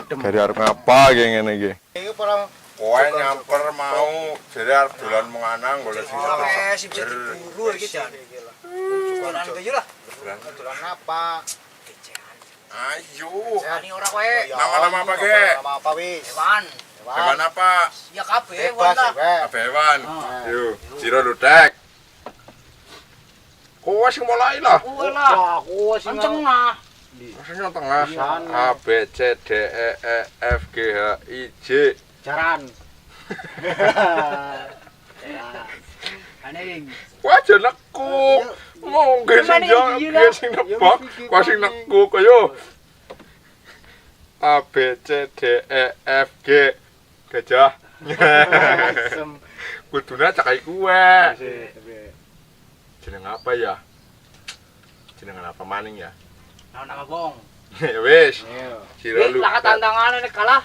Dari arep ngapa iki ngene iki? Iki para Kowe nyamper mau jadi arep dolan menganang golek sing Sip buru iki jan. Dolan kayu lah. dolan apa? Ayo. Ani ora kowe. Nama-nama apa, Ge? Nama apa wis? Hewan. Hewan apa? Ya kabeh Bebas, hewan lah. Apa hewan? Yuk, Ciro Ludek. Kowe sing mulai lah. Kowe lah. Aku sing Kenceng lah. Maksudnya tengah. Sana. A B C D E F G H I J. jaran. Aning. Kowe aja nekuk. Mau nggih sing jawab, nggih sing nebak, kowe sing nekuk ayo. A B C D E F G gajah. Kudune cakai kowe. Jeneng apa ya? Jenengan apa maning ya? Nama bong. Wis. Iya. Ciro Lah Ludek. tandangane nek kalah.